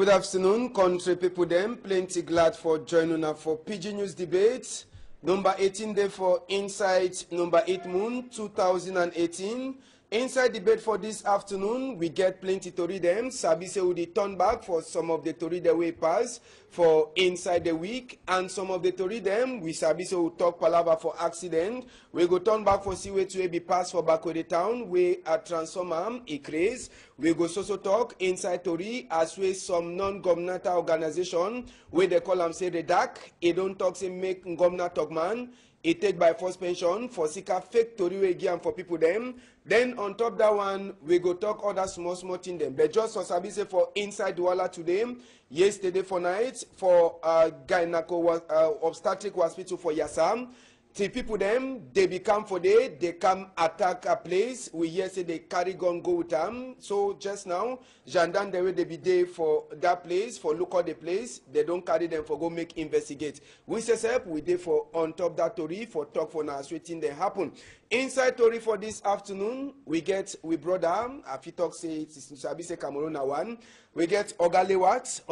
Good afternoon, country people them. Plenty glad for joining us for PG News Debate. Number 18 day for Inside number 8 Moon 2018. Inside debate for this afternoon, we get plenty to read them. Sabi say we turn back for some of the to read the way pass for inside the week, and some of the to read them, we sabi say we talk palava for accident. We go turn back for see way to be pass for back of the town, we a transform a craze. We go so talk inside Tori as we some non-governmental organization where they call them say the dark. It don't talk say make government talk man. It take by force pension for sika fake Tori we give for people them. Then on top that one, we go talk other small thing them. But just for sabi say for inside Douala today, yesterday for night for gynecological obstetric hospital for Yassam. The people them, they become for day, they come attack a place. We hear say they carry gun go with them. So just now, gendarme they will be there for that place, for look at the place. They don't carry them for go make investigate. We say we there for on top that Tori for talk for now waiting they happen. Inside Tori for this afternoon, we brought them. Afi talk say it's Sabi say Cameroon one. We get Ogalewat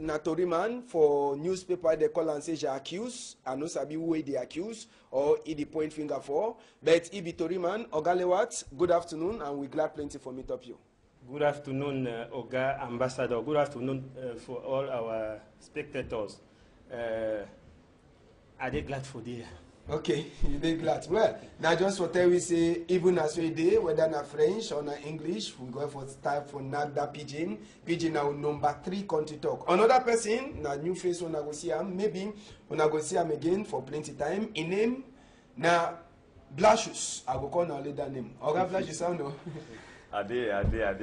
Natori man for newspaper they call and say they accuse. I know Sabi who they accuse or he the point finger for. But Ibi Tori man, Ogalewat, good afternoon, and we glad plenty for meet up you. Good afternoon, Oga Ambassador. Good afternoon for all our spectators. Are they glad for this? Okay, you dey glad. Well, now just for tell we say, even as we dey, whether na French or na English, we go for style for Nagda Pidgin. Pidgin now number 3 country talk. Another person, na new face when I go see him, maybe when I go see him again for plenty time. In name, na Blashus. I go call now later name. Oga Blashus, sound no? Ade,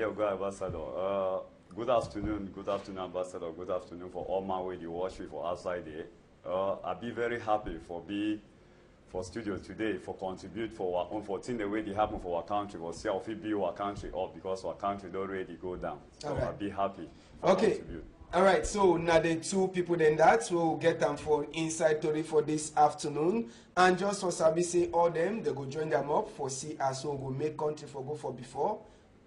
Oga Ambassador. Good afternoon, Ambassador. Good afternoon for all my way you watch me for outside there. I'll be very happy for studio today, for contribute for our own, for thing the way they happen for our country, for see how we build our country up, because our country don't really go down. So right. I'll be happy for contribute. All right, so now the 2 people then that, so we'll get them for Inside Tori for this afternoon. And just for Sabi say all them, they go join them up for see as so go make country for go for before,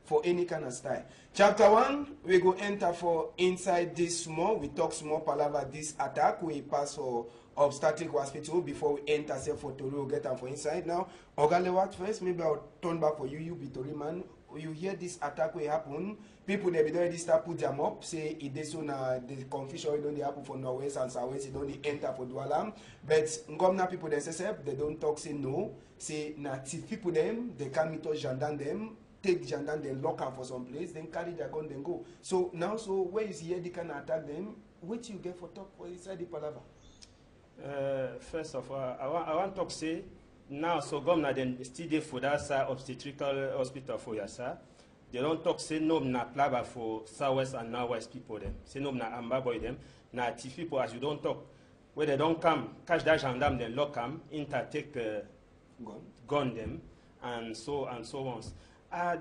for any kind of style. Chapter 1, we go enter for inside this small, we talk small palaver this attack, we pass for obstetric hospital before we enter say for Tori, we'll get them for inside now. Ogalewat first, maybe I'll turn back for you be Tori man. You hear this attack will happen, people they be already start put them up, say it is soon the confusion don't happen for Norwest and Southwest, it don't enter for Douala. But government people they say they don't talk say no, say native people them, they can meet us gendarme them, take gendarme, then lock them for some place, then carry their gun, then go. So now, so where you see they can attack them, what you get for talk for inside the palaver? First of all, I want to talk say, now, so government then still there for that obstetrical hospital for Yassa. They don't talk say no na plaba for Southwest and Northwest people them. Say no na Amba boy them. Na Tif people as you don't talk. Where they don't come, catch that gendarme, then lock them, take gun them, and so on.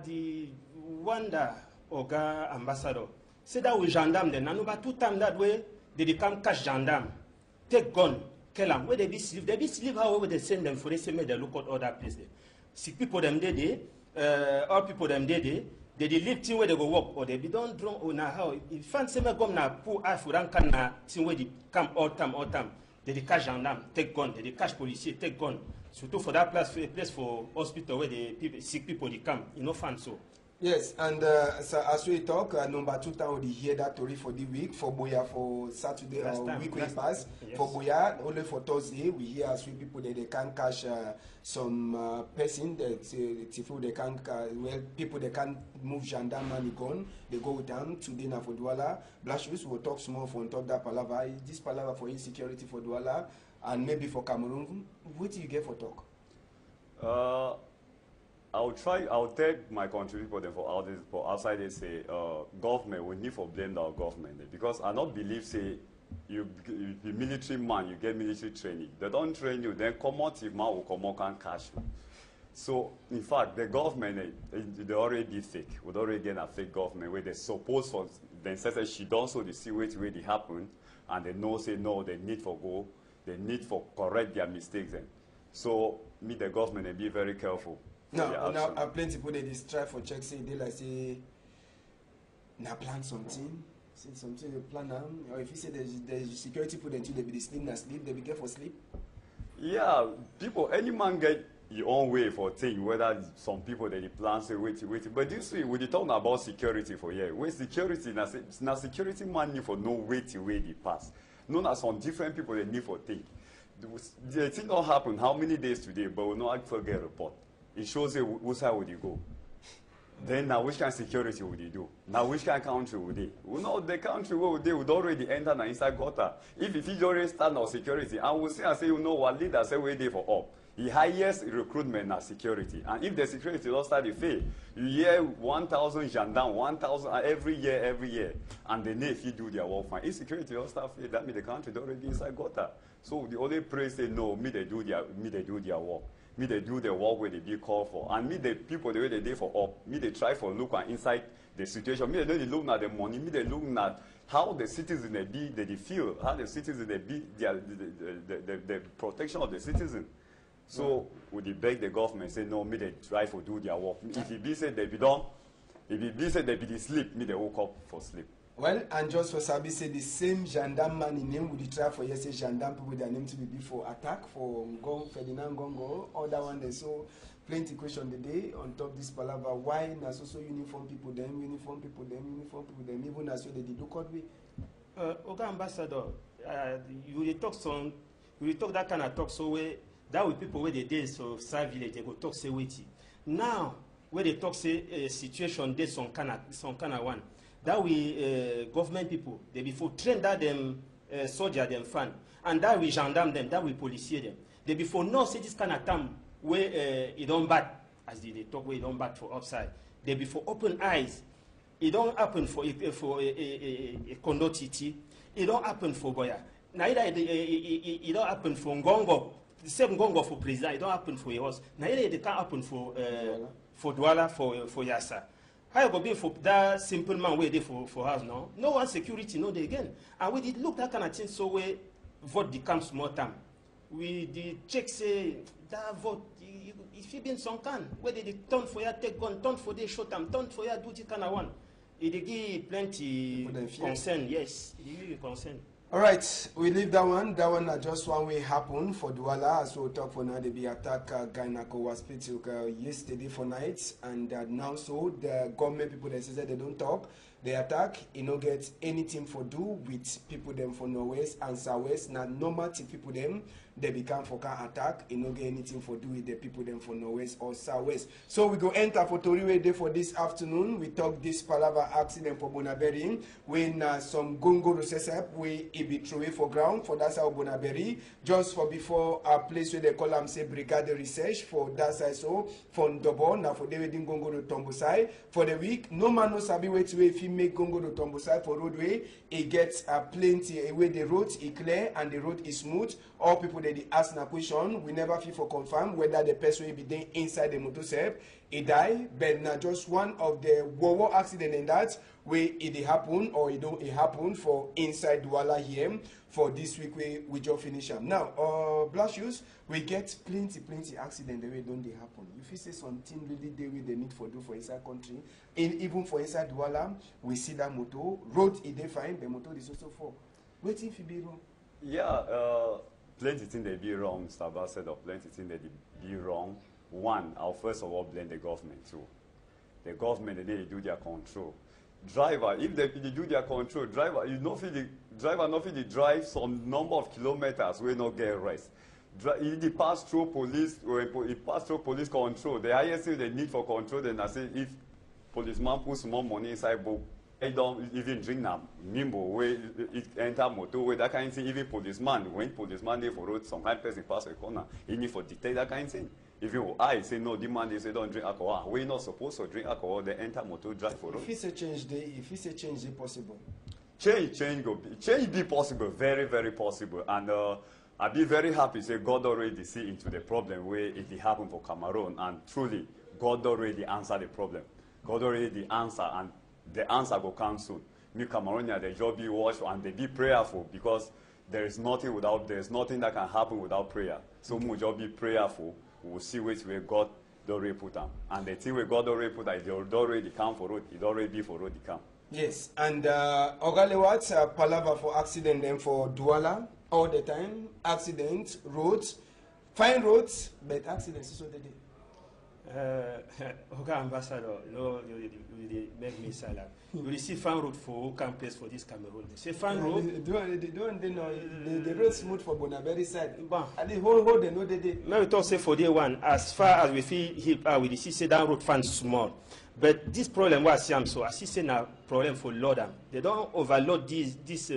The wonder Oga Ambassador say that with gendarme then, and over 2 times that way, they come catch gendarme, take gun, kill them. Where they be sleep, however they send them for they say, they look at other places. Sick people them they all people them they live thing where they go work, or they be don't drunk or now how. If fancy me come now, poor I for can na thing where they come all time. They catch gendarme, take gun, they catch police, take gun. So for that place for hospital where the sick people they come, you know, fun so. Yes, and so as we talk, number 2 time we hear that story for the week, for Boya for Saturday or week we pass. Yes. For Boya, only for Thursday, we hear as we people that they can catch some person that they can people they can move gendarme money gun, they go with them today now for Douala. Blashus will talk small for on top that palaver. This palaver for insecurity for Douala and maybe for Cameroon. What do you get for talk? I'll take my contribution for outside they say government, we need to blame our government, because I don't believe say you be military man, you get military training. They don't train you, then come out if man will come out and catch you. So in fact the government they already fake. We already get a fake government where they suppose for then say she don't so they see what really happen and they know say no, they need for go, they need for correct their mistakes then. So me the government and be very careful. No, now plenty people they try for check say they like say na plan something Say something you plan them, or if you say there's security put them to they be sleep na sleep, they be get for sleep. Yeah, people, any man get your own way for things, whether some people that they plan say wait. But this way, we dey talk about security for here. Where security, na security man need for no wait the pass. No, na some different people they need for think. The thing don't happen how many days today, but we no actually get a report. It shows you which side would you go. Then now which kind of security would you do? Now which kind of country would they? We know the country where they would already enter the inside gutter. If you already stand on security, and we say, you know what leaders say we're there for up. The highest recruitment is security. And if the security don't start to fail, you hear 1,000 gendarmes, 1,000 every year. And then if you do their work fine. If security don't start to fail, that means the country don't already inside gutter. So the only praise say no, they do their work. Me they do the work where they be called for. And me the people the way they do for up. Me they try for look inside the situation. Me they look at the money. Me they look at how the citizens they feel, how the citizens they be the protection of the citizen. So would they beg the government say no, me they try for do their work. If it be said they be done, if it be said they be sleep, me they woke up for sleep. Well, and just for Sabi say the same gendarme man in name would try for yes, gendarme people their name to be before attack for Ferdinand Gongo. Other one they saw plenty question today on top this palaver. Why na so uniform people them, even as well they did look at we. Oga Ambassador, you talk that kind of talk so way that with people where they did so South Village they go talk say waiting. Now where they talk say situation there some kind of one. That we government people, they before train that them soldier them fan, and that we gendarme them, that we policier them. They before no say this kind of time where it don't bat as they talk where it don't bat for upside. They before open eyes. It don't happen for a condotiti. It don't happen for Boya. Neither it don't happen for Ngongo. The same Ngongo for president. It don't happen for yours. Neither it can't happen for Douala for Yassa. How go be for that simple man where they for us now? No one security, no they again. And we did look that kind of thing so we vote becomes more time. We did check say that vote if you been some can where they turn for your take gun, turn for their short time, turn for your duty kind of one. It give plenty concern, yes. It give concern. All right, we leave that one. That one just one way happen for Douala. So talk for now. They be attack Gynako Hospital yesterday for night, and now so the government people they say they don't talk. They attack. You know get anything for do with people them for Northwest and Southwest. Now normal people them they become for car attack. You know get anything for do with the people them for Northwest or Southwest. So we go enter for Toriwe Day for this afternoon. We talk this palaver accident for Bonaberi when some gongo up we be thrown for ground for that side of Bonaberi just for before a place where they call them say Brigade Research for that side so for Ndobo now for they didn't gongo to Tombosai for the week. No man no sabi wait to if he make gongo to Tombosai for roadway it gets plenty away the road is clear and the road is smooth. All people they ask na question we never feel for confirm whether the person will be there inside the motorcycle. He die, but now just one of the war accident in that way it happen or it don't happen for inside Douala here for this week we just finish up. Now, Black Shoes, we get plenty accident the way don't they happen. If you say something really they need for do for inside country, even for inside Douala, we see that motor road it fine, the motor is also for. Waiting if it be wrong. Yeah, plenty things they be wrong. Staba said of plenty things they be wrong. One, I'll first of all blame the government too. The government, they do their control. Driver, if they do their control, driver, driver not fit drive some number of kilometers where not get rest. If pass through police, or it pass through police control, the highest thing they need for control, then I say if policeman puts more money inside book, they don't even drink now. Nimbo, where it enter motor, where that kind of thing, even policeman, when policeman there for road, some kind of person pass a corner, he need for detect that kind of thing. If I say no, demand they say don't drink alcohol. We're not supposed to drink alcohol. They enter motor drive for road. If it's a change, they possible. Change be possible, very possible. And I'd be very happy. Say God already see into the problem where it happened for Cameroon, and truly God already answered the problem. God already answer, and the answer will come soon. Me Cameroonian, they just be watchful and they be prayerful because there is nothing that can happen without prayer. So we just be prayerful. We will see where God already put them. And the thing where God already put them, it already come for road. It already be for road, it come. Yes, and Ogalewat, palaver for accident then for Douala all the time. Accident, roads, fine roads, but accidents is what they do. Oga Ambassador, you know, you make me silent. You see fan road for who can place for this Cameroon. They say fan road. Don't they know the road smooth for Bonaberi side? Bon. And the whole they know they did. Now we talk say for day one, as far as we feel hip, we see say that road fan small. But this problem was so I see say na problem for load them. They don't overload this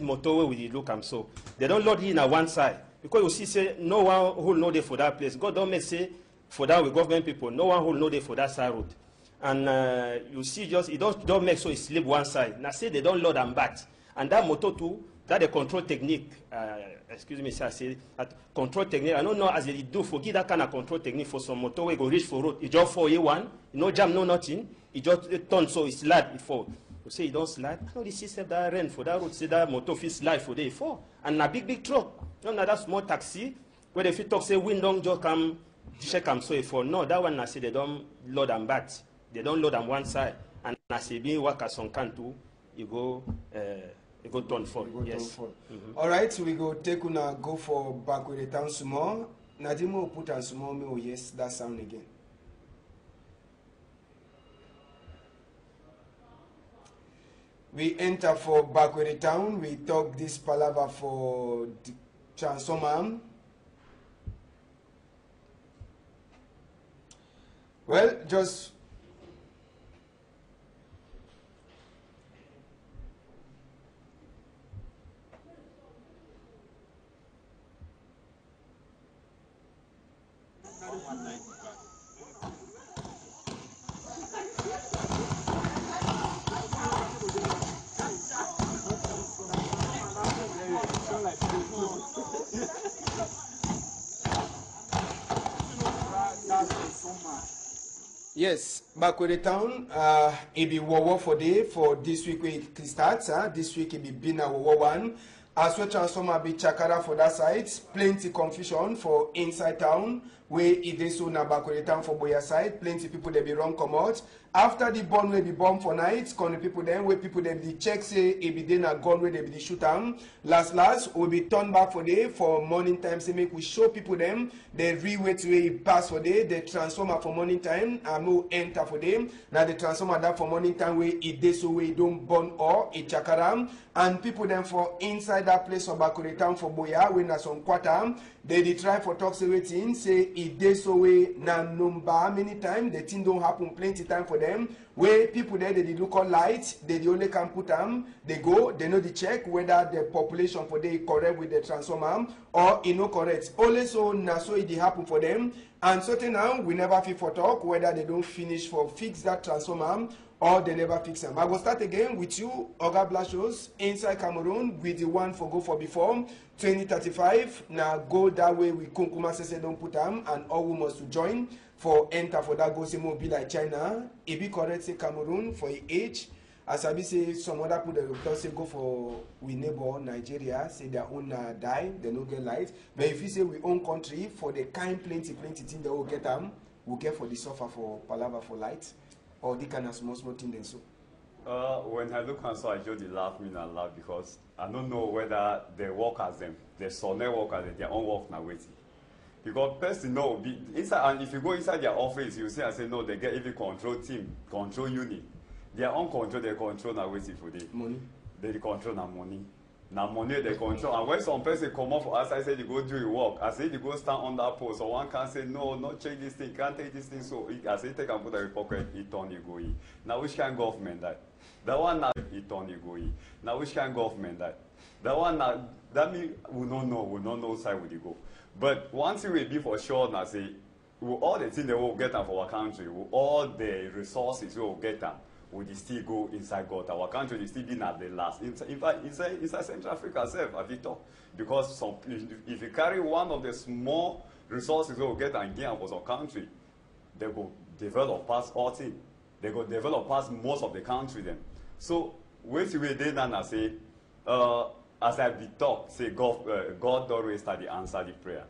motor where we look am so. They don't load it in one side because you see say no one who know there for that place. God don't make say for that with government people, no one who know there for that side road. And you see just it don't make so it slip one side. Now say they don't load them back. And that motor too, that the control technique, excuse me, sir, I say that control technique. I don't know as they do forget that kind of control technique for some motor we go reach for road. It just for A1, no jam, no nothing. It just turn so it slide before. You say it don't slide. I know the system that ran for that road, say that motor fit slide for day before. And a big truck. Not that small taxi where they fit talk say wind don't just come check them so for. No, that one I say they don't load them back. They don't load them one side. And I say being work as on can too, you go turn for. Yes. All right, so we go take una go for back with the town sumo. Nadimo put on sumo me. Oh yes, that sound again. We enter for back with the town. We talk this palaver for the transformer. Well, just yes, back with the town, it be war for day for this week it starts. This week it be Bina War 1. As well transformer be Chakara for that side. Plenty confusion for inside town. Where it is so na back with the town for Boya side. Plenty people they be wrong come out. After the bomb will be bomb for night, can the people then where people they be check say it be then a gun where they be shoot them. Last will be turned back for day for morning time. Say make we show people them the re-way to where it pass for day. The transformer for morning time and no enter for them. Now the transformer that for morning time where it is so where it don't burn or it chakaram. And people then for inside that place of Bakure town for Boya when there's some quarter they try for talk say waiting say it is so way na number many times the thing don't happen plenty time for them where people there they look on light they only can put them they go they know the check whether the population for they correct with the transformer or it no correct only so na so it happen for them and certain now we never feel for talk whether they don't finish for fix that transformer or they never fix them. I will start again with you, Oga Blashos, inside Cameroon, with the one for go for before 2035. Now go that way with Kunkuma Sese don't put them, and all we must to join for enter for that go say more be like China. If be correct, say Cameroon for age. As I be say some other people that say go for we neighbor Nigeria, say their own die, they no get light. But if you say we own country for the kind plenty thing they will get them, we'll get for the suffer for palava for light. Or the kind of small thing then so? When I look and so I just laugh me and laugh because I don't know whether they work as them, the sonnet work as their own work now waiting. Because person no be inside and if you go inside their office you see and say no they get even control team, control unit. Their own control they control now waiting for the money. They control now money. Now money they control and when some person come up for us I say they go do your work. I say they go stand on that post so one can say no, not change this thing, can't take this thing so I say take and put a pocket it on you go in. Now which kind of government that? That one now it on you go in. Now which kind of government that? That one now that means we don't know side will you go. But one thing will be for sure now say with all the things they will get them for our country, with all the resources we will get them. Would they still go inside God? Our country is still being at the last. In fact, inside Central Africa itself, as we talk. Because if you carry one of the small resources we will get and gain for some country, they will develop past all things. They will develop past most of the country then. So, wait till we then and say, as I be talk, say God always start the answer the prayer.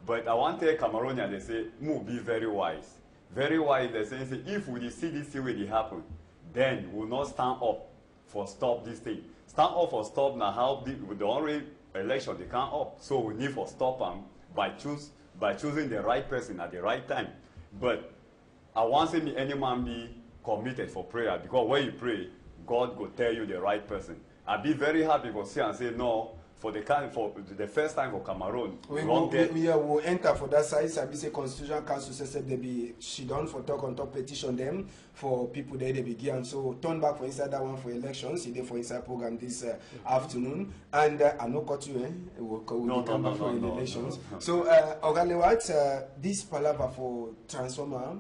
But I want to tell Cameroonians, they say, be very wise. Very wise, they say if we see this thing will happen, then we will not stand up for stop this thing. Stand up for stop now how the only election they can't up. So we need for stop them by choosing the right person at the right time. But I want to see any man be committed for prayer, because when you pray, God will tell you the right person. I'll be very happy for see and say no. For the first time for Cameroon, we will enter for that side. I say Constitutional Council says they be she done for talk on top petition them for people there they begin. So turn back for inside that one for elections. He did for inside program this afternoon, and I know cut you. We'll come back for elections. So Ogalewat, this palaver for transformer.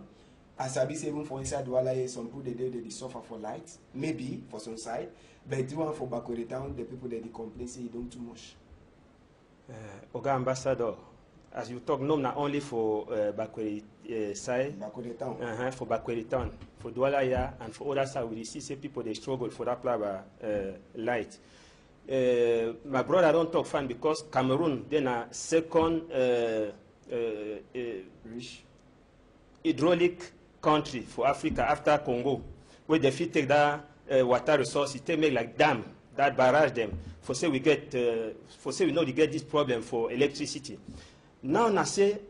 As I be saying for inside Douala, some people they suffer for light, maybe for some side. But the one for Bakweri Town, the people that they complain say you don't too much. Oga Ambassador, as you talk, not only for Bakweri side, Bakweri Town, for Bakweri Town, for Douala and for other side, we see people they struggle for that plava light. My brother don't talk fun because Cameroon then a second rich hydraulic country for Africa after Congo, where they fit take that water resources, they make like dam, that barrage them. For say we get, for say we know they get this problem for electricity. Now I say,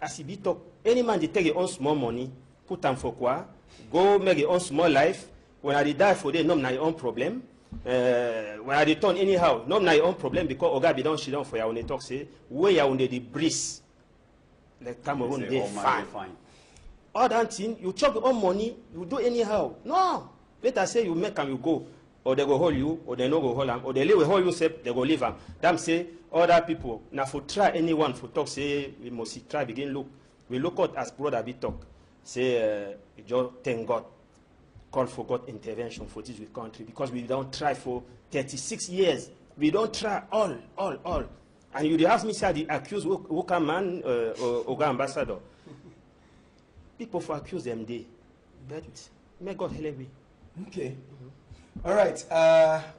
as he be talk, any man they take your own small money, put them for quoi, go make your own small life. When I die for them, no na your own problem. When I return anyhow, no na your own problem because Oga be down she down for your own talk say where you under the breeze, like Cameroon they fine. All that thing, you chop your own money, you do anyhow. No. Let us say you make and you go, or they go hold you, or they no go hold them, or they leave hold you, say they go leave them. Them say other people. Now for try anyone for talk, say we must try begin look. We look out as brother be talk. Say just thank God, call for God intervention for this country because we don't try for 36 years. We don't try all. And you ask me say the accused Woka man Oga Ambassador. People for accuse them they, but may God help me. Okay. All right.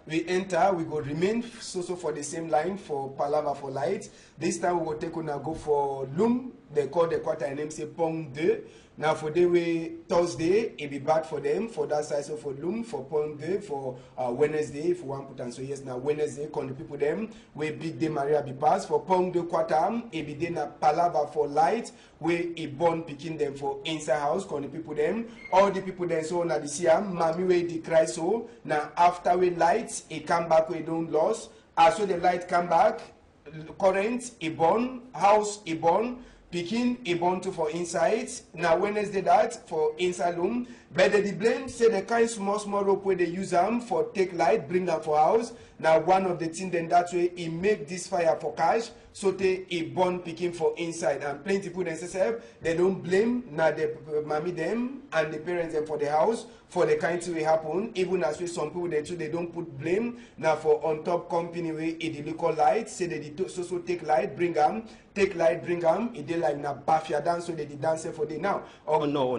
We enter. We go remain so for the same line for Palava for light. This time we will take on go for Loom. They call the quarter name say Pong 2. Now for the way Thursday, it be bad for them for that side. So for Loom, for Pong 2, for Wednesday, if we want put on. So yes, now Wednesday, con the people them where Big Day Maria be passed for Pong 2 quarter. It be then a Palava for light where it born picking them for inside house. Con the people them, all the people them so now the Siam, Mami way the cry so now after we lights, it come back we don't lose. As so the light come back, current it born, house it born. Picking a born to for inside. Now Wednesday that for inside room. But the blame say the kind small rope where they use them for take light, bring them for house. Now one of the things then that way he make this fire for cash. So they a born picking for inside. And plenty people themselves, they don't blame now the mommy them and the parents them for the house for the kind thing will happen. Even as with some people they too they don't put blame now for on top company where it the local light. Say they so take light, bring them. Take light, bring them. It they like na bafia dance, so they did dance for the now. Oh no,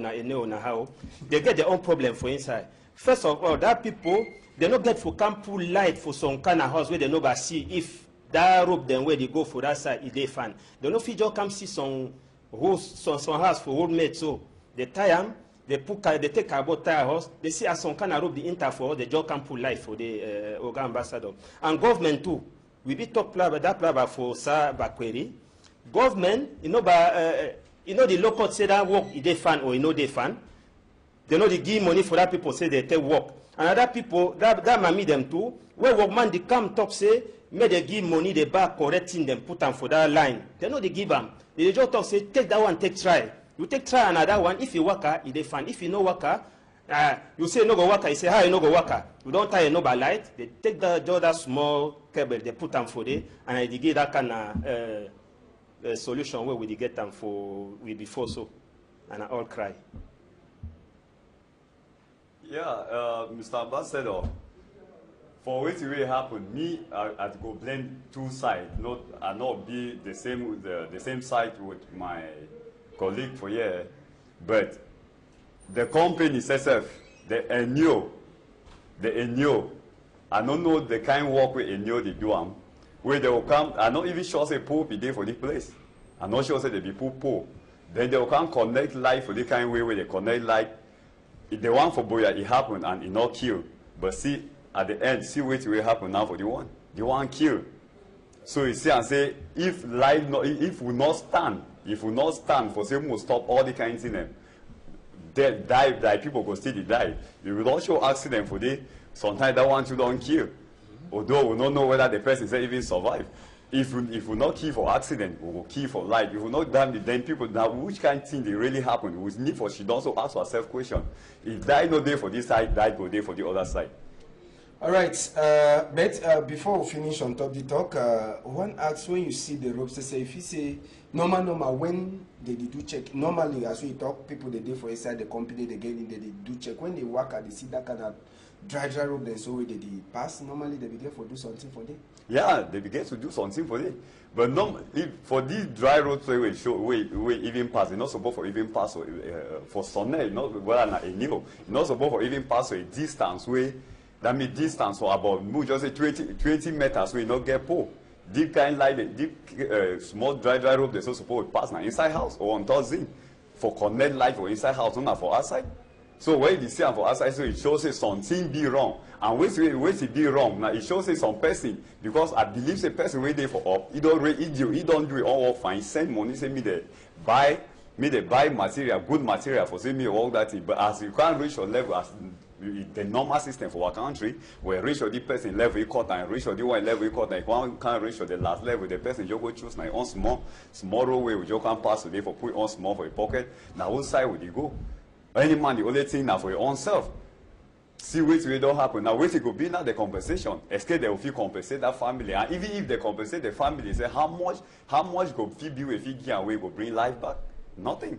how they get their own problem for inside. First of all, that people they not get for camp pull light for some kind of house where they never see if that rope then where they go for that side is they fan. They no fit just come see some house for old mate. So they tie them, they take about tire house. They see as some kind of rope the inter for they just come pull light for the Oga Ambassador and government too. We be talk that plaba for Sa Bakweri. Government, you know the local say that work is they fan or you know they fan. They know they give money for that people say they take work. And other people that mammy them too. Where workman they come talk say may they give money they back correcting them put them for that line. They know they give them. They just talk say take that one take try. You take try another one. If you worker, they fan. If you no worker, you say no go worker. You say how you no go worker. You don't tie a no by light. They take that small cable they put them for there and they give that kind of. Solution where we get them for we before so and I all cry. Yeah, Mr. Ambassador, for what will happen, me I go blame two sides, not be the same side with my colleague for here, but the company itself, the Enyo, I don't know the kind of work with Enyo they do. Where they will come, I'm not even sure say poor be there for this place. I'm not sure say they be poor. Then they will come connect light for the kind of way where they connect light the one for Boya, it happened and it not killed. But see, at the end, see what will happen now for the one killed. So you see and say, if life, if we not stand for say we must stop all the kinds of them, die, people go still die. You will also accident for the, sometimes that one you don't kill. Although we don't know whether the person say even survive. If we not kill for accident, we will kill for life. If we not damage, then people, now which kind of thing they really happen? We need for, she also ask herself question. If die no day for this side, die go day for the other side. All right, but before we finish on top the talk, one asks when you see the ropes, they say, if you say, normal, when they do check, normally as we talk, people they do for inside the company, they get in, they do check. When they work at they see that kind of dry rope, then so they pass, normally they begin to do something for them. Yeah, they begin to do something for them. But if for these dry roads we show we even pass, you're not supposed for even pass for Sunday, not whether not a new, not supposed for even pass a distance way. That means distance for about, just say 20 meters, we not get pulled. Deep kind like deep small dry rope, they're so supposed to pass now inside house or on Thursday for connect light for inside house, not for outside. So when you see for outside, so it shows say something be wrong. And when it be wrong, now it shows say some person, because I believe a person wait there for up, he don't do it all fine, send money, say me they buy material, good material for say me all that thing. But as you can't reach your level as the normal system for our country, where reach the person level you cut and reach the one level you cut and one can't reach the last level, the person just go choose now on small way we just can't pass today for put on small for a pocket. Now what side would you go? Any man the only thing now for your own self. See what will don't happen. Now wait it could be now the compensation. Escape they will feel compensate that family. And even if they compensate the family, say how much go feel be if you get away go bring life back? Nothing.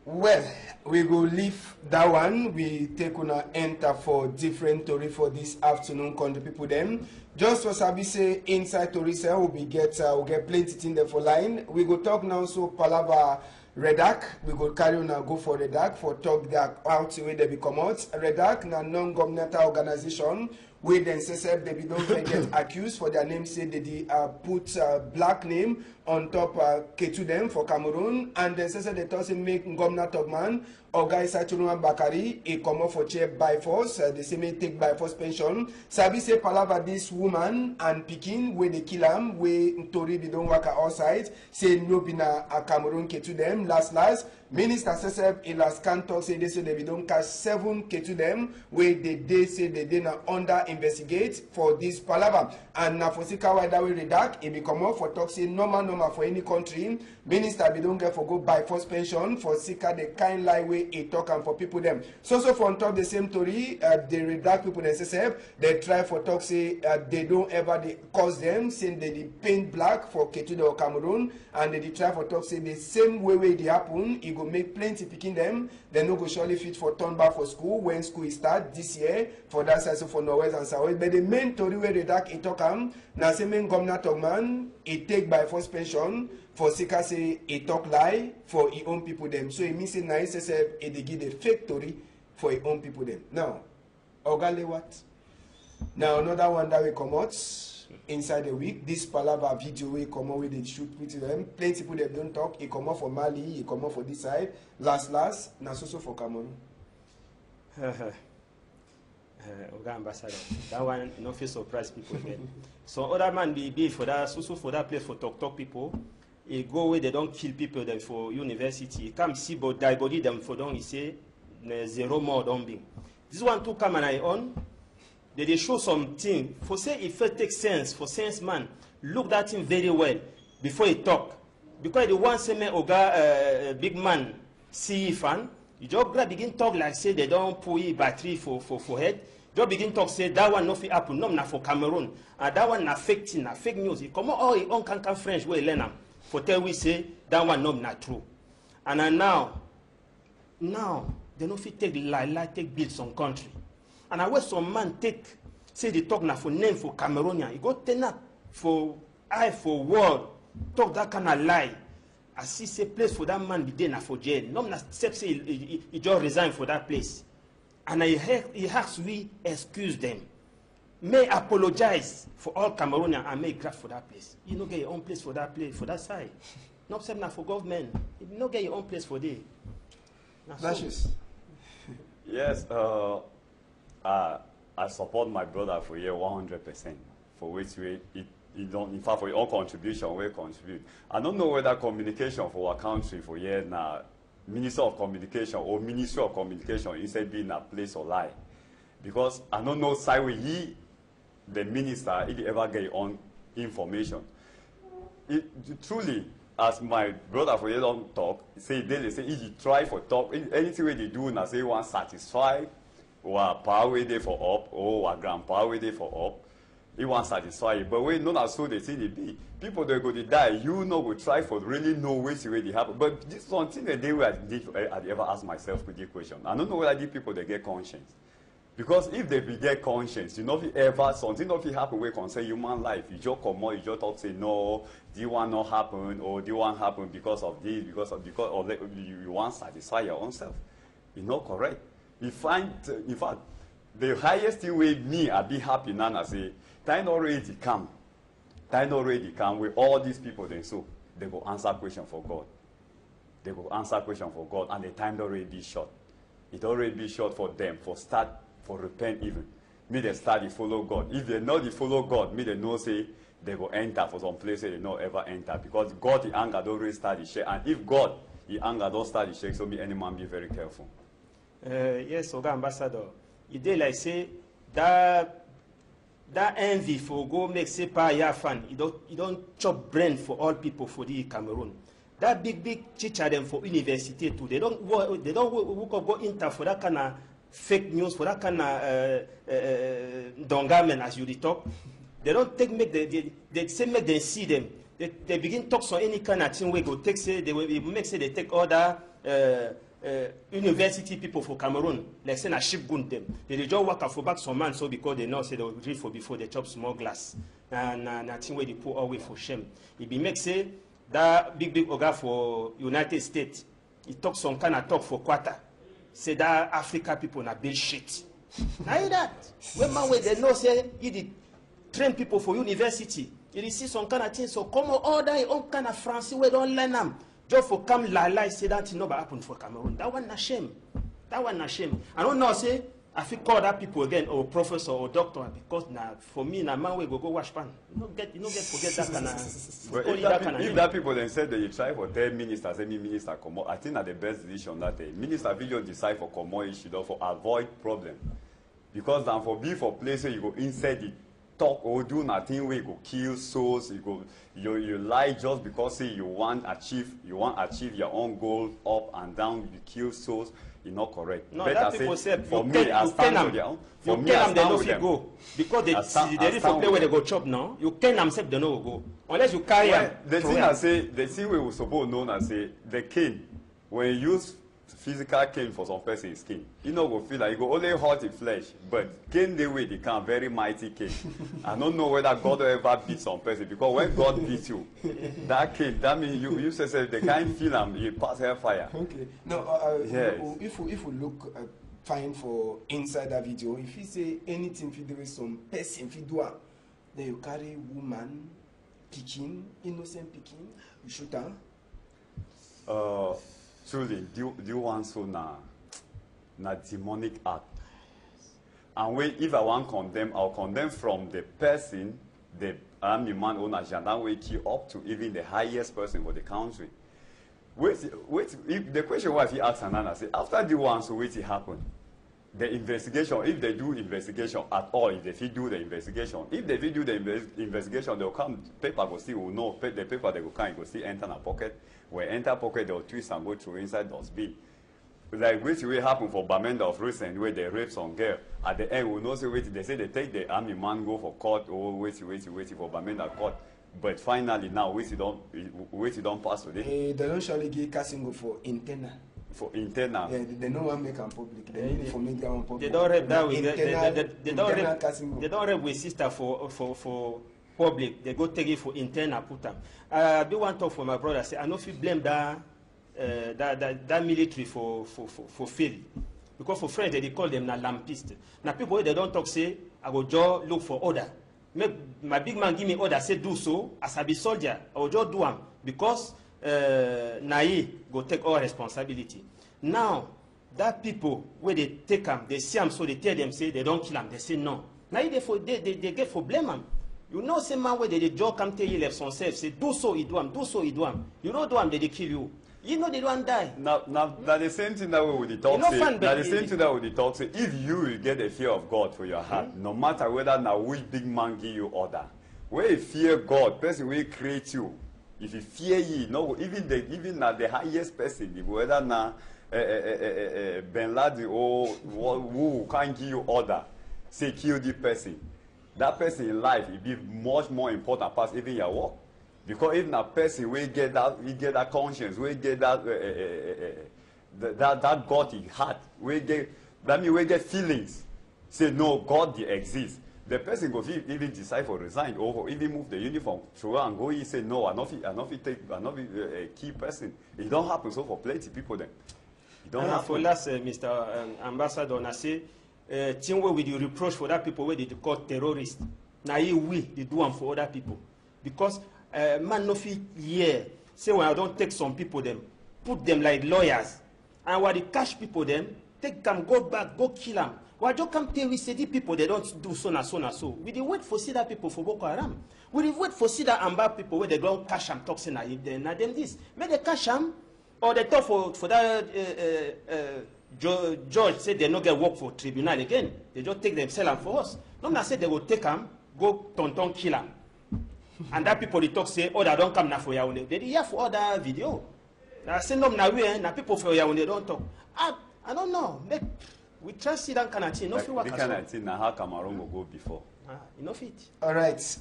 Well, we will leave that one. We take on enter for different story for this afternoon. Country people them. Just for Sabi say inside story say we'll get plenty in there for line. We go talk now so Palava Redac. We go carry on and go for Redac for talk that out where they become out. Redac na non-governmental organization. We then say they don't get accused for their name say they put black name on top Ketu them for Cameroon, and then say they told him make Governor Togman or guy Saturno Bakari a come off for chair by force. They say may take by force pension. Sabi say palava this woman and Pekin where they kill him, where Tori they don't work outside. Say no bina a Cameroon Ketu them last. Minister says in last canton say they don't catch 7 Ketu them where they say they now under investigate for this palava. And na for Sikawa that way redact it become off for talk say normal for any country. Minister we don't get for go by force pension for Sika the kind lie way a talk and for people them. So for on top the same story, they redact people themselves. They try for talk say they don't ever they cause them saying they paint black for Ketu or Cameroon, and they try for talk say the same way they happen. It go make plenty picking them. They no go surely fit for turn back for school when school start this year for that side so for Norwest and Southwest. But the main story where redact a talk na say main Governor Togman it take by force pension for Sika say a talk lie for his own people them. So it means say na SSF they give the fake story for his own people them. Now, Ogale what? Now another one that will come out inside the week. This palava video will come out with they shoot with them. Plenty people that don't talk. It come out for Mali. It come out for this side. Last na so for Cameroon. Oga Ambassador, that one no feel surprise people again. So other man be for that so for that place for talk people. He go where they don't kill people them for university. He come see but die body them for don't he say zero more don't be. This one too come and I on. They show something for say if it takes sense for sense man look that thing very well before he talk because the one say me Oga big man see fan you just grab begin talk like say they don't pull battery for head. Just begin talk say that one no fit happen no na for Cameroon and that one na fake thing na fake news. He come all he own can French wey learn am for tell we say that one no na true. And now they no fit take lie take build some country. And I watch some man take say the talk na for name for Cameroonian. He go turn up for eye for world talk that kind of lie. I see say place for that man be there na for jail. No na except say he just resign for that place. And he has we excuse them. May apologize for all Cameroonians and may grab for that place. You no get your own place for that place, for that side. Not except na for government. You no get your own place for there. Lashes. Yes, I support my brother for here 100%. For which way it don't, in fact, for your own contribution, we contribute. I don't know whether communication for our country for here now, Minister of Communication or Ministry of Communication instead being a place or lie, because I don't know side where he, the minister, if he ever get on information. Truly, as my brother for here don't talk, say they say if you try for talk, anything where they do now say one satisfy, or power way they for up, or a grandpa way they for up, he want satisfy. But when not as so they say they be, people they go to die, you know we try for really know ways where they happen. But this is something that they were I ever ask myself with the question. I don't know whether these people they get conscience. Because if they get conscience, you know, if ever something of it happen where concern human life, you just come out, you just talk, say no, this one not happen, or this one happen because of this, because or you want to satisfy your own self. It's not correct. You find, in fact, the highest thing with me, I be happy now, I say, time already come. Time already come with all these people then so they go answer question for God. They go answer question for God, and the time already be short. It already be short for them, for start, for repent even. Me they start to follow God. If they know they follow God, me they know say they go enter for some places they not ever enter. Because God the anger don't really start to shake. And if God the anger don't start to shake, so me any man be very careful. Yes, Oga Ambassador. You dey like say that envy for go make say pa ya fan. You don't chop brain for all people for the Cameroon. That big teacher them for university too. They don't go enter for that kind of fake news, for that kind of dongamen as you talk. They don't they say make them see them. They begin talk on any kind of thing we go take say they will make say they take other university people for Cameroon, like say na ship gun them. They just work for back some man so because they know say they will drink for before they chop small glass. Na thing where they put away for shame. It be make say that big oga for United States, he talk some kind of talk for quarter. Say that Africa people na build shit. Now that when man where they know say he did train people for university, you see some kind of things. So come all that own kind of France where don't learn them. Just for come lie say that thing never happen for Cameroon. That one na shame. That one na shame. I don't know say I feel call that people again or professor or doctor because now for me na man we go wash pan. You don't get forget that kind of. But if that people then said that you try for 10 ministers, any minister come out, I think that the best decision that day. Minister video decide for come out issue for avoid problem. Because then for be for places you go inside it. Talk or do nothing where you go kill souls, you lie just because say you want achieve your own goal up and down, you kill souls, it's not correct. No, better that people say for me I stand with them. For me I stand with them. Go because they reach for play where they go chop now. You can themselves they no go unless you carry them. The thing I say, the thing we were supposed to know I say the cane when you use physical cane for some person's skin, you know go feel like you go only hurt the flesh, but cane the way they can very mighty cane. I don't know whether God will ever beat some person because when God beats you, that cane, that means you say the kind feel them, you pass hellfire. Okay. No, yes. if we look fine for inside that video, if you say anything if you do with some person if you do then you carry woman, picking, innocent picking, you shoot her. Truly, do you want so na demonic act? And if I want condemn, I'll condemn from the person, the army man owner, that way up to even the highest person for the country. Wait, if the question was he asked Anana, say after the one, so wait it happen. The investigation, if they do investigation at all, if they do the investigation, if they do the investigation, they'll come, paper go see, will know, the paper they go come, go see enter in a pocket. When enter pocket, they'll twist and go through inside dustbin. Like which will happen for Bamenda of recent, where they rape some girl. At the end, we'll know, say, wait, they say they take the army man, go for court, or wait for Bamenda court. But finally now, wait, you don't pass today. They don't surely give casting for internal. For internal. Yeah, they don't want to make them public. They need for media on public. They don't rep that way. They don't rep with sister for public. They go take it for internal put them. I do want to talk for my brother. Say I know if you blame that military for fail. Because for French they call them na lampiste. Now people they don't talk say I go just look for order. Make my big man give me order say do so as I be soldier. I will just do them because Naye go take all responsibility. Now, that people, where they take them, they see them, so they tell them, say, they don't kill them. They say, no. Now, they get for blame them. You know, say, man, where they joke, come tell you, left son self, say, do so, he do them, do so, he do them. You know, do them, they kill you. You know, they don't die. Now, the same thing that we would talk say. Now, the same thing that we would talk say. If you will get a fear of God for your heart, no matter whether now which big man give you order, where you fear God, person will create you. If you fear ye, no, even now the highest person, whether now Ben Laden or who can give you order, say kill the person. That person in life will be much more important past even your work. Because if a person will get that conscience, will get that God in heart, we get feelings. Say no, God exists. The person goes even decide for resign or even move the uniform, so and go. He say no, I not take a key person. It don't happen so for plenty people then. It don't happen. For last, Mr. Ambassador, I say, thing where with the reproach for that people where they call terrorists. Now they do them for other people because. Man no fit here. Say when I don't take some people them, put them like lawyers, and while they catch people them, take them, go back, go kill them. Why just come tell we say the people they don't do so and so and so. We dey wait for see that people for Boko Haram. We dey wait for see that Amba people where they don't catch them talk say na them this. May they catch them, or they talk for that judge say they no get work for tribunal again. They just take them sell them for us. No man say they will take them, go tonton kill them. And that people they talk say, oh, that don't come now for Yaoundé. They hear for other video. I say no now we now people for Yaoundé don't talk. I don't know. We try to see that kind of thing. No fit work. The kind of thing now how Cameroon will go before. Enough it. All right.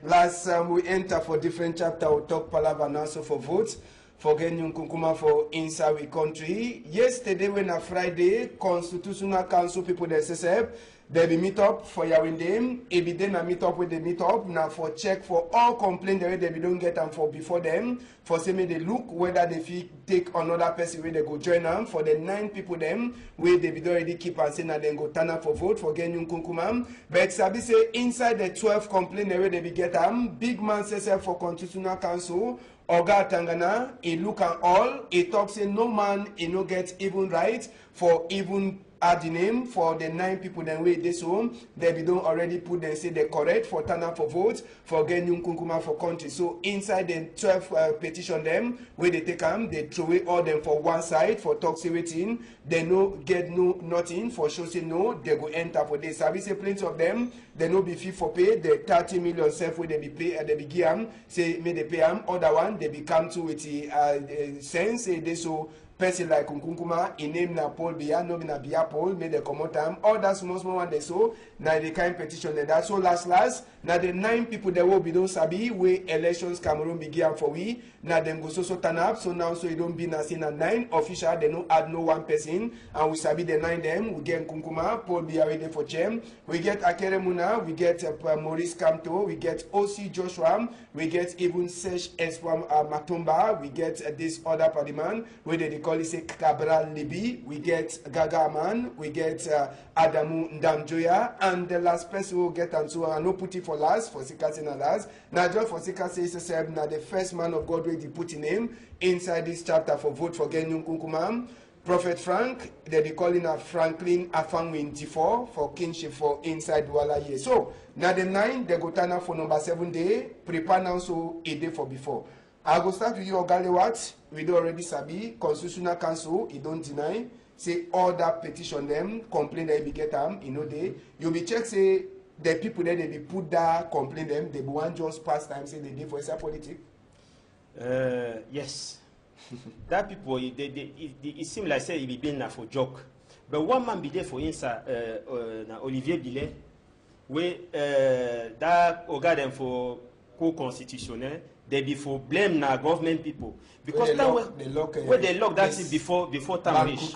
Last we enter for different chapter. We'll talk Palava now so for votes. For getting Kunkuma for inside the country. Yesterday when a Friday, Constitutional Council people they say they be meet up for Yaoundé. If they then meet up with the meet up now for check for all complaints they don't get them for before them. For say me they look whether they feel take another person where they go join them. For the 9 people them where they be already keep and say now then go turn up for vote for getting Kunkuma. But Sabi say inside the 12 complaints where they be get them, big man says for Constitutional Council. Oga Tangana, he look at all, he talks say no man, he no get even right for even add the name for the 9 people then wait this home. They be don't already put them say they correct for turn up for votes for getting Kunkuma for country. So inside the 12 petition them where they take them, they throw away all them for one side for talk say waiting. They no get no nothing for show say no, they go enter for this. I say plenty of them, they no be fee for pay, the 30 million self where they be pay they be give them, say may they pay them, other one they become to with the sense say they so person like Kunkuma, in name na Paul Biya, no be na Biya Paul, made the common time. All that small one they so, now the kind petition and that's so last, now the 9 people that will be don't sabi, where elections Cameroon begin for we, now them go so turn up, so now so it don't be na seen at 9 official, they no add no one person, and we sabi the 9 them, we get Kunkuma, Paul Biya ready for Chem, we get Akere Muna, we get Maurice Kamto, we get OC Joshua, we get even Sesh Eswam Matumba, we get this other party man, where they call it say Cabral Libi, we get Gaga Man, we get Adamu Ndamjoya, and the last person who get and so I no put it for last, for Sikasi na last. Now just for Sikasi is now the first man of God where they put in him inside this chapter for vote for Genyun Kunkumam. Prophet Frank, they calling a Franklin Afangwinti for kingship for inside Douala year. So now the 9, they go turn up for number 7 day, prepare now so a day for before. I go start with you, Ogale we do already sabi, Constitutional Council, he don't deny, say all that petition them, complain that be get them, you know they, you be check say, the people that they be put that complain them, they be one just pass time, say they did for inside politics? Yes. That people, it seems like say he be been for joke. But one man be there for inside, Olivier Billet, where that organ for co-constitutionnel, they be for blame na government people because where they lock that thing before time reach.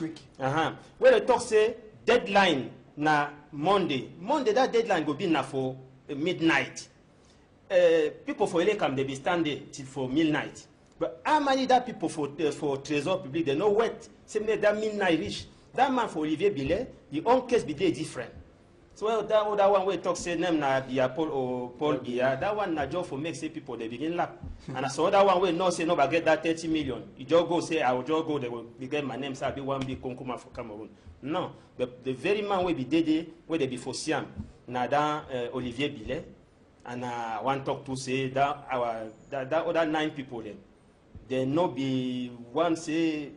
Where they talk say deadline na Monday that deadline go be na for midnight. People for Elekam they be standing till for midnight. But how many that people for Trésor Public they no wait say that midnight reach. That man for Olivier Billet, the own case be there different. So that other one we talk say name na Bia Paul or Paul Bia. That one na just for make say people they begin laugh. And so other one we no say no, but get that 30 million. You just go say I will just go. They will begin my name. Say I be one big Konkuma for Cameroon. No, the very man we be Dede where they be for Siam. Na that Olivier Billet. And one talk to say that that other 9 people then. They no be one say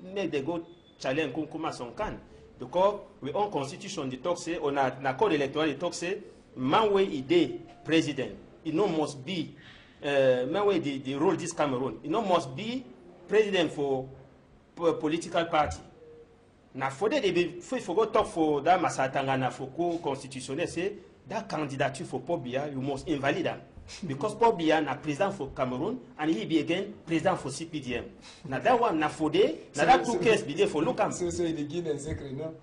make they go challenge Konkuma Sonkan. Because we own constitution, the talk say, on a code electoral, the talk say, man way ide president, it no must be, man way the rule this Cameroon, it no must be president for political party. Now for that, they forgot talk for that Masatanga na for constitutionnel, say, that candidature for Paul Biya, you must invalid them. Because Paul Biya na president for Cameroon, and he be again president for CPDM. Now that one na for day, now that 2 cases be there for look am. So they give them secret, no?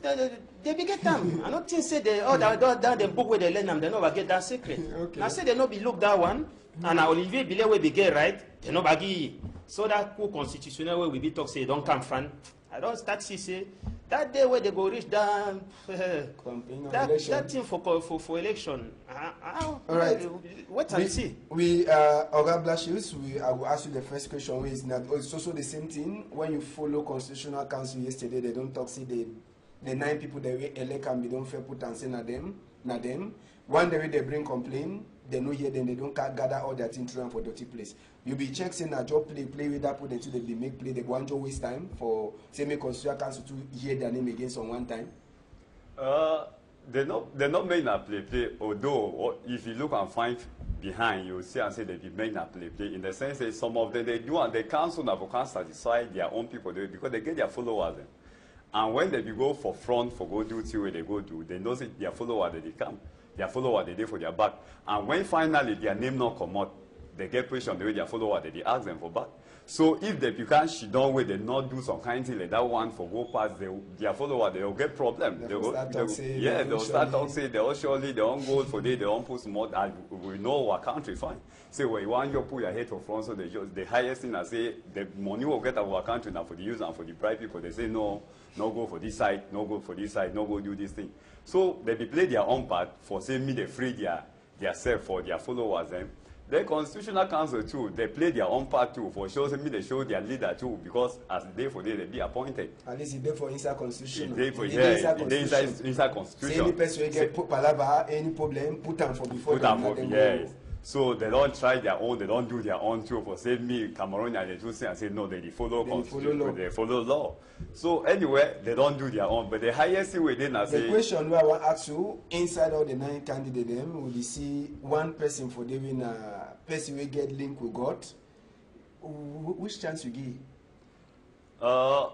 They be get them. I don't think say they that the book where they learn them, they never get that secret. Okay. Now say they no be look that one, and Olivier Billet will be get right, they no bagi. So that coup constitutional where we be talk say don't come from. I don't start to say that day where they go reach that that thing for election. All right. Wait and see. We Oga Blasius, I will ask you the first question. Which is not it's also the same thing when you follow Constitutional Council yesterday. They don't talk say the 9 people they elect and they don't fair put and say na them. One day they bring complaint, they no hear them, they don't gather all their things to run for dirty place. You be check saying a job play with that put until they make play, they go and waste time for say make Constitutional Council to hear their name against on one time. They're not making a play, although if you look and find behind, you will see and say they be making a play in the sense that some of them they do and the council never can satisfy their own people because they get their followers. And when they go for front for go duty where they go do, they know that their followers they come. Their followers they do for their back. And when finally their name not come out, they get pressure on the way their followers they ask them for back. So if they become she don't wait, they not do some kind of thing like that one for go past their followers, they will get problem. They'll start talking say they will surely they won't go for they don't put more we know our country fine. Say well you want you put your head for front so they just the highest thing I say the money will get out of our country now for the user and for the bright people. They say no go for this side, no go for this side, no go do this thing. So they be play their own part for saying me they free their self for their followers then. The Constitutional Council too, they play their own part too for shows me they show their leader too because as day for day they be appointed. At least it's there for inside constitution. Inside constitution. Say any person get put palava, any problem, put them for before them. Yes. So they don't try their own, they don't do their own too for say me Cameroon and they do say and say no, they follow constitution, they follow law. So anyway, they don't do their own, but the highest way they not say. The question where I want to ask you, inside all the 9 candidates, will you see one person for doing a person will get linked with God? Which chance you give?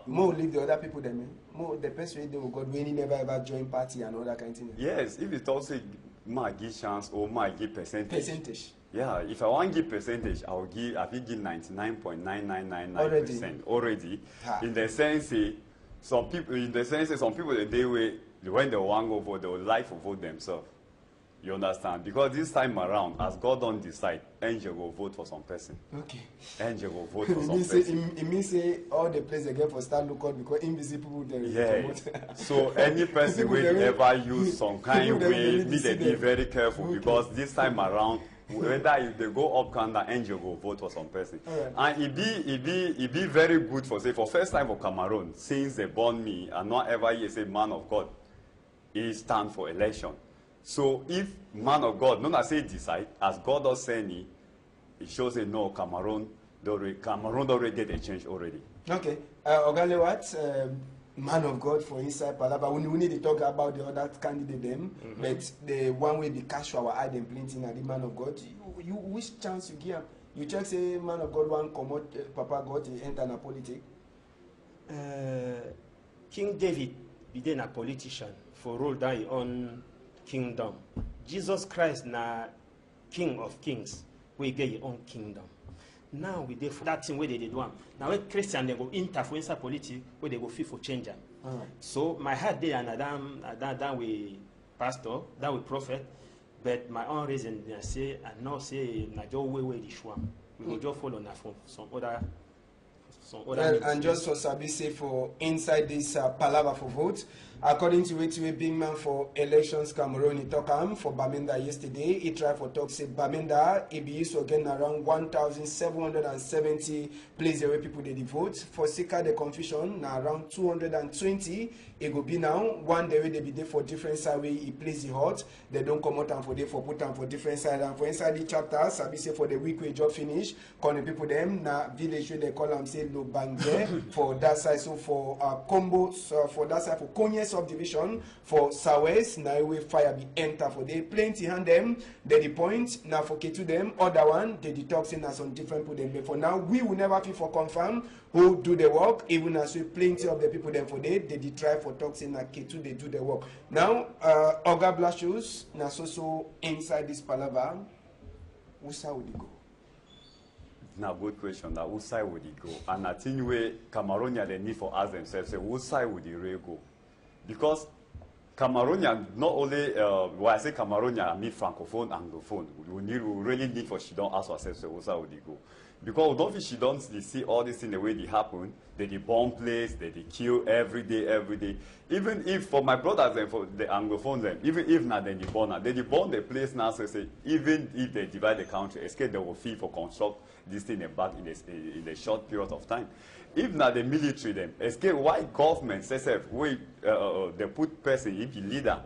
More leave the other people than me. More the person with God when he never ever join party and all that kind of thing. Yes, if it also might give chance or might give percentage. Yeah, if I want to give percentage, I will give 99.9999% already. In the sense, some people they way when they want to go vote, they will like to vote themselves. You understand? Because this time around, as God don't decide, angel will vote for some person. Okay. Angel will vote for some person. It means say all the place again for start look out because invisible people there. Yeah. So any person will ever use some kind of way, they be very careful because this time around, whether if they go up counter, angel will vote for some person. Right. And it be very good for say for first time for Cameroon since they born me and not ever hear say man of God, he stand for election. So if man of God, not say decide, as God does say it shows a no, Cameroon already get a change already. Okay. Ogale what? Man of God for inside Palaba. We need to talk about the other candidate them, but the one way the cash our eye them plenty na the man of God. You which chance you give? You check say man of God one come out, Papa God he enter na politics. King David be a politician for rule down his own kingdom. Jesus Christ na King of Kings. We get your own kingdom. Now we do that thing where they do one. Now when Christian they go interfere inside politics where they go fit for change. So my heart there and that we pastor, that we prophet, but my own reason I say I not say na just way the shwa. We will just follow na from some some other And just for Sabi say for inside this palaver for vote, according to a big man for elections Cameroon, he talk for Bamenda yesterday. He tried for talk say Bamenda he be used to again around 1,770 places where people they vote. For Sika the confusion now around 220. It go be now one day they be there for different side where he plays the hot. They don't come out and for they for put them for different side and for inside the chapter. Sabi say for the week we job finish. Calling people them na village where they call them say Lobangé for that side. So for combo for that side for Konye subdivision for Sawes now we fire be enter for they plenty hand them. They the point now for K2 them other one they the talk saying as on different people them. But for now we will never feel for confirm who do the work even as we plenty of the people them for they try for talk saying that K2 they do the work. Now Oga Blashus na so inside this palaver who side would he go? Now, good question. Now, whose side would he go? And I think where Cameroonians they need for ask themselves, say, whose side would he really go? Because Cameroonians not only, when I say Cameroonians, I mean francophone, anglophone. We really need for she don't ask ourselves, say, whose side would he go? Because we don't think she don't see all this in the way they happen. They bomb place, they kill every day. Even if for my brothers and for the anglophones, them, even if not they born the place now. So say even if they divide the country, escape they will fee for construct this thing back in a short period of time. If not the military them, escape why government says they put person if the leader.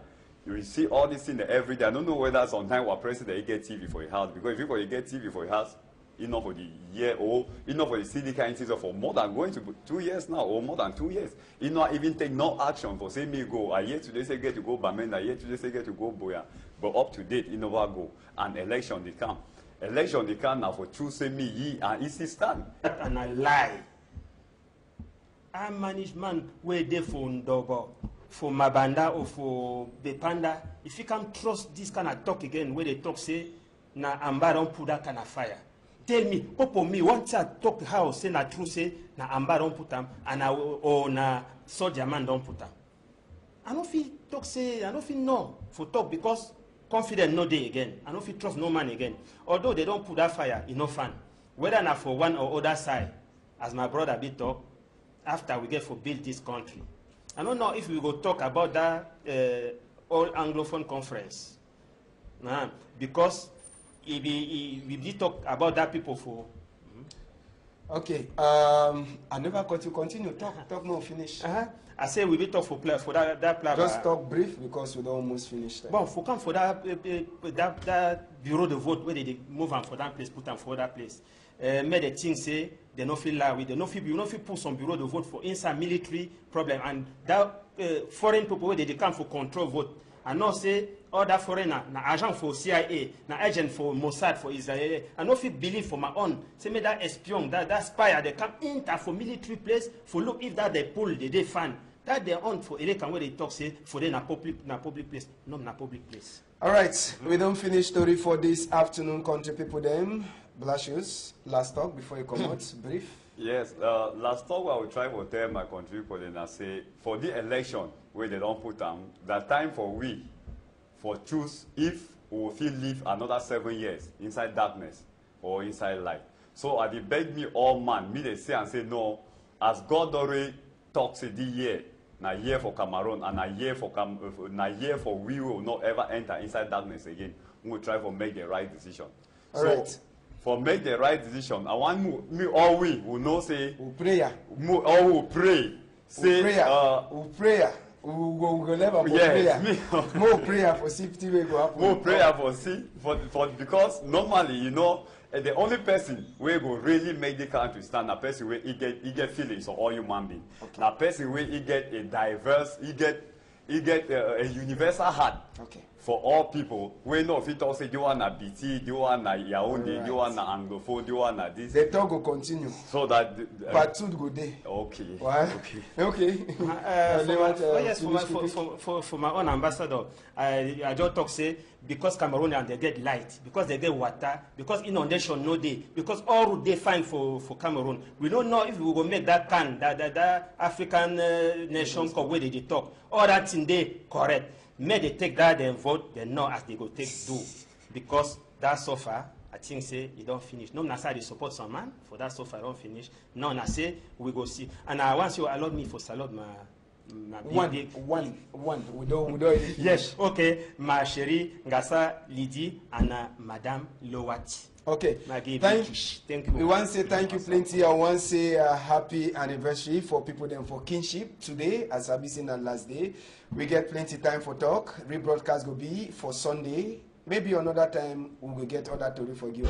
You will see all this thing every day. I don't know whether sometimes our president he get TV for a house because if you get TV for a house. Enough for the year or enough for the CDK season for more than going to 2 years now or more than 2 years. You not even take no action for say me go. I yet today say get to go Bamenda, I yet today say get to go Boya. But up to date, you never go. And election they come. Election they come now for true say me ye and easy stand. And I lie. Our management where they for Ndogo, for Mabanda or for Bepanda, if you can trust this kind of talk again where they talk say na amba don't put that kind of fire. Tell me, popo me, once I talk how say na true say na amba don't put them and na soldier man don't put them. I don't feel talk say I don't feel no for talk because confident no day again. I don't feel trust no man again. Although they don't put that fire, it's no fun. Whether na for one or other side, as my brother be talk, after we get for build this country. I don't know if we go talk about that all Anglophone conference. Because we talk about that people for. Okay. I never got to continue. Talk more finish. I say we be talk for that plan. Just talk brief because we don't almost finish. Bon, for come for that bureau de vote where they move on for that place, put them for that place. Made the thing say they no feel like they no feel put some bureau de vote for inside military problem and that foreign people where they come for control vote. And not say other foreigner, na agent for CIA, na agent for Mossad for Israel. I no fit believe for my own. Say me that espion, that spy, they come enter for military place for look if that they pull, they fan. That they on for election where they talk say for them na public place, not na public place. All right, we don't finish story for this afternoon. Country people, them Blashus. Last talk before you come out, brief. Yes, last talk I will try to tell my country people then I say for the election where they don't put them, that time for we for choose if we will feel live another 7 years inside darkness or inside light. So I did beg me all man, me they say and say no, as God already talks the year, na year for Cameroon and a year for we will not ever enter inside darkness again. We will try to make the right decision. All right. For make the right decision, I want me all we will know say we pray. All will pray. Say we pray. We go never yes, prayer. More prayer for safety will go happen. More prayer for see for because normally you know the only person where go really make the country stand a person where he get feelings of all human being. Okay. A person where he get a diverse, he get a universal heart. Okay. For all people, we know if it also do want a BT, do want a Yaoundé, do want a Anglophone, do want a this. The talk will continue. So that but two go there. Okay. Why? Okay. Yes, for my own ambassador, I just talk say because Cameroonians they get light, because they get water, because inundation no day, because all they find for Cameroon. We don't know if we will make that can that African nation called where they talk. All that thing they correct. May they take that and vote, they know as they go take do. Because that so far, I think say it don't finish. No, na say they support some man for that so far don't finish. No, na say we go see. And I want you allow me for salute my one. We don't. Yes. Okay. Ma chérie, Ngasa Lydie, and Madame Lowati. Okay. Thank you. We want to say thank you plenty. I want to say happy anniversary for people then for kinship today, as I've seen that last day. We get plenty time for talk. Rebroadcast will be for Sunday. Maybe another time we will get other to for you.